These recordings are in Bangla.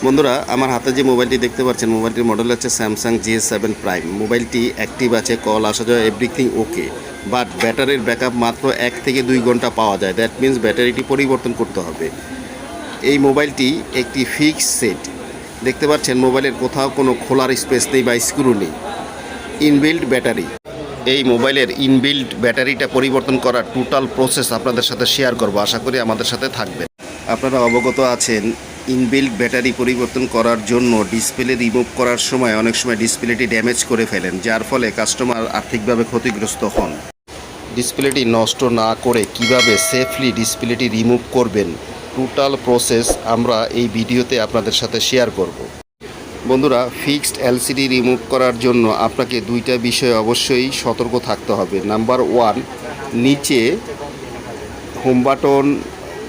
বন্ধুরা, আমার হাতে যে মোবাইলটি দেখতে পাচ্ছেন, মোবাইলটির মডেল হচ্ছে স্যামসাং J7 প্রাইম। মোবাইলটি অ্যাক্টিভ আছে, কল আসা যাওয়া এভরিথিং ওকে, বাট ব্যাটারির ব্যাকআপ মাত্র 1 থেকে 2 ঘন্টা পাওয়া যায়। দ্যাট মিন্স ব্যাটারিটি পরিবর্তন করতে হবে। এই মোবাইলটি একটি ফিক্স সেট। দেখতে পাচ্ছেন মোবাইলের কোথাও কোনো খোলার স্পেস নেই বা স্ক্রু নেই। Inbuilt battery. এই মোবাইলের ইনবিল্ট ব্যাটারিটা পরিবর্তন করার টোটাল প্রসেস আপনাদের সাথে শেয়ার করব। আশা করি আমাদের সাথে থাকবেন। আপনারা অবগত আছেন, ইনবিল্ট ব্যাটারি পরিবর্তন করার জন্য ডিসপ্লে রিমুভ করার সময় অনেক সময় ডিসপ্লেটি ড্যামেজ করে ফেলেন, যার ফলে কাস্টমার আর্থিকভাবে ক্ষতিগ্রস্ত হন। ডিসপ্লেটি নষ্ট না করে কিভাবে সেফলি ডিসপ্লেটি রিমুভ করবেন, টোটাল প্রসেস আমরা এই ভিডিওতে আপনাদের সাথে শেয়ার করব। বন্ধুরা, ফিক্সড এলসিডি রিমুভ করার জন্য আপনাকে দুইটা বিষয়ে অবশ্যই সতর্ক থাকতে হবে। নাম্বার 1, নিচে হোম বাটন,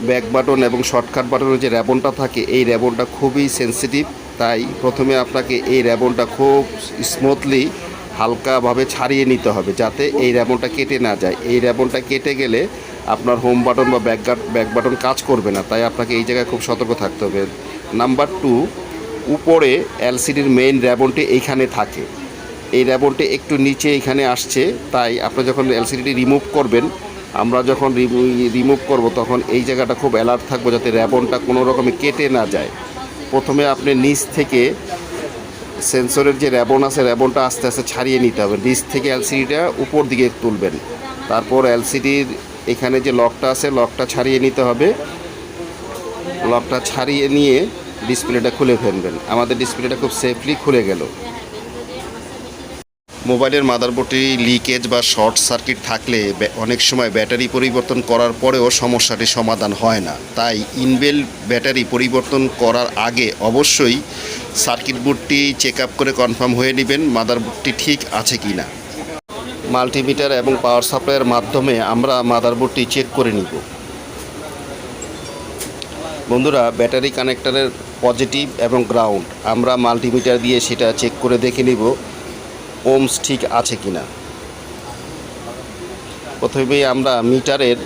ব্যাক বাটন এবং শর্টকাট বাটনের যে র্যাবনটা থাকে, এই র্যাবনটা খুবই সেন্সিটিভ। তাই প্রথমে আপনাকে এই র্যাবনটা খুব স্মুথলি হালকাভাবে ছাড়িয়ে নিতে হবে, যাতে এই র্যাবনটা কেটে না যায়। এই র্যাবনটা কেটে গেলে আপনার হোম বাটন বা ব্যাক বাটন কাজ করবে না। তাই আপনাকে এই জায়গায় খুব সতর্ক থাকতে হবে। নাম্বার 2, উপরে এলসিডির মেইন র্যাবনটি এইখানে থাকে। এই র্যাবনটি একটু নিচে এখানে আসছে। তাই আপনি যখন এলসিডিটি রিমুভ করবেন, আমরা যখন রিমুভ করব তখন এই জায়গাটা খুব অ্যালার্ট থাকবো, যাতে র্যাবনটা কোনো রকমে কেটে না যায়। প্রথমে আপনি নিচ থেকে সেন্সরের যে র্যাবন আছে, র্যাবনটা আস্তে আস্তে ছাড়িয়ে নিতে হবে। নিচ থেকে এলসিডিটা উপর দিকে তুলবেন। তারপর এলসিডির এখানে যে লকটা আছে, লকটা ছাড়িয়ে নিতে হবে। লকটা ছাড়িয়ে নিয়ে ডিসপ্লেটা খুলে ফেলবেন। আমাদের ডিসপ্লেটা খুব সেফলি খুলে গেল। মোবাইলের মাদারবোর্ডটি লিকেজ বা শর্ট সার্কিট থাকলে অনেক সময় ব্যাটারি পরিবর্তন করার পরেও সমস্যাটি সমাধান হয় না। তাই ইনবিল্ট ব্যাটারি পরিবর্তন করার আগে অবশ্যই সার্কিট বোর্ডটি চেক আপ করে কনফার্ম হয়ে নেবেন মাদারবোর্ডটি ঠিক আছে কি না। মাল্টিমিটার এবং পাওয়ার সাপ্লাইয়ের মাধ্যমে আমরা মাদারবোর্ডটি চেক করে নিব। বন্ধুরা, ব্যাটারি কানেক্টরের পজিটিভ এবং গ্রাউন্ড আমরা মাল্টিমিটার দিয়ে সেটা চেক করে দেখে নিব ওমস ঠিক আছে কি না। প্রথমেই আমরা মিটারের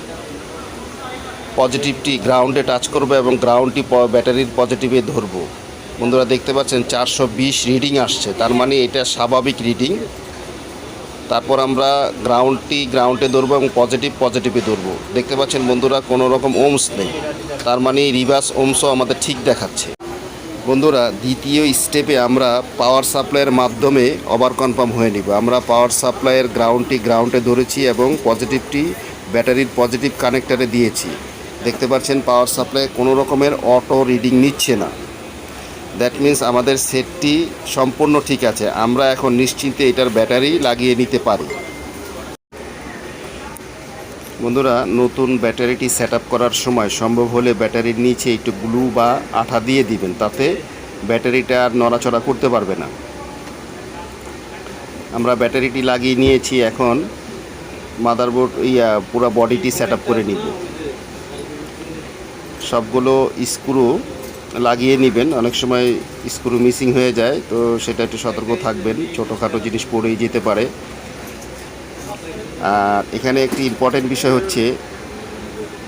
পজিটিভটি গ্রাউন্ডে টাচ করব এবং গ্রাউন্ডটি ব্যাটারির পজিটিভে ধরব। বন্ধুরা, দেখতে পাচ্ছেন 420 রিডিং আসছে, তার মানে এটা স্বাভাবিক রিডিং। তারপর আমরা গ্রাউন্ডে ধরবো এবং পজিটিভে ধরবো। দেখতে পাচ্ছেন বন্ধুরা, কোনো রকম ওমস নেই, তার মানে রিভার্স ওমসও আমাদের ঠিক দেখাচ্ছে। বন্ধুরা, দ্বিতীয় স্টেপে আমরা পাওয়ার সাপ্লাইয়ের মাধ্যমে ওভার কনফার্ম হয়ে নিব। আমরা পাওয়ার সাপ্লাইয়ের গ্রাউন্ডে ধরেছি এবং পজিটিভটি ব্যাটারির পজিটিভ কানেক্টরে দিয়েছি। দেখতে পাচ্ছেন পাওয়ার সাপ্লাই কোনো রকমের অটো রিডিং নিচ্ছে না। দ্যাট মিন্স আমাদের সেটটি সম্পূর্ণ ঠিক আছে। আমরা এখন নিশ্চিন্তে এটার ব্যাটারি লাগিয়ে নিতে পারি। বন্ধুরা, নতুন ব্যাটারিটি সেট আপ করার সময় সম্ভব হলে ব্যাটারির নিচে একটু গ্লু বা আঠা দিয়ে দিবেন, তাতে ব্যাটারিটা আর নড়াচড়া করতে পারবে না। আমরা ব্যাটারিটি লাগিয়ে নিয়েছি, এখন মাদারবোর্ড পুরো বডিটি সেট আপ করে নিব। সবগুলো স্ক্রু লাগিয়ে নেবেন। অনেক সময় স্ক্রু মিসিং হয়ে যায়, তো সেটা একটু সতর্ক থাকবেন, ছোটোখাটো জিনিস পড়েই যেতে পারে। আর এখানে একটি ইম্পর্টেন্ট বিষয় হচ্ছে,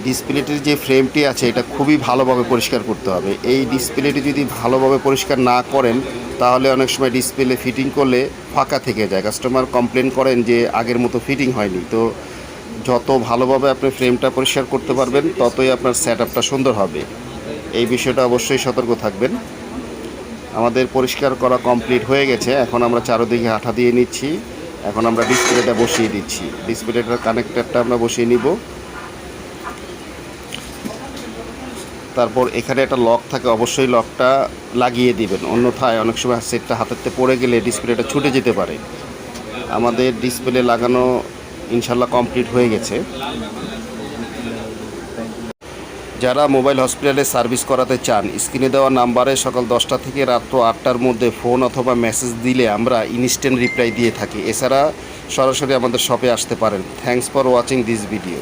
ডিসপ্লেটির যে ফ্রেমটি আছে এটা খুবই ভালোভাবে পরিষ্কার করতে হবে। এই ডিসপ্লেটি যদি ভালোভাবে পরিষ্কার না করেন, তাহলে অনেক সময় ডিসপ্লে ফিটিং করলে ফাঁকা থেকে যায়। কাস্টমার কমপ্লেন করেন যে আগের মতো ফিটিং হয়নি। তো যত ভালোভাবে আপনি ফ্রেমটা পরিষ্কার করতে পারবেন, ততই আপনার সেট আপটা সুন্দর হবে। এই বিষয়টা অবশ্যই সতর্ক থাকবেন। আমাদের পরিষ্কার করা কমপ্লিট হয়ে গেছে। এখন আমরা চারদিকে আঠা দিয়ে নিচ্ছি। এখন আমরা ডিসপ্লেটা বসিয়ে দিচ্ছি। ডিসপ্লেটার কানেক্টরটা আমরা বসিয়ে নিব। তারপর এখানে একটা লক থাকে, অবশ্যই লকটা লাগিয়ে দিবেন, অন্যথায় অনেক সময় সেটটা হাতেতে পড়ে গেলে ডিসপ্লেটা ছুটে যেতে পারে। আমাদের ডিসপ্লে লাগানো ইনশাল্লাহ কমপ্লিট হয়ে গেছে। যারা মোবাইল হসপিটালে সার্ভিস করাতে চান, স্ক্রিনে দেওয়া নাম্বারে সকাল 10টা থেকে রাত্র 8টার মধ্যে ফোন অথবা মেসেজ দিলে আমরা ইনস্ট্যান্ট রিপ্লাই দিয়ে থাকি। এছাড়া সরাসরি আমাদের শপে আসতে পারেন। Thanks for watching this video.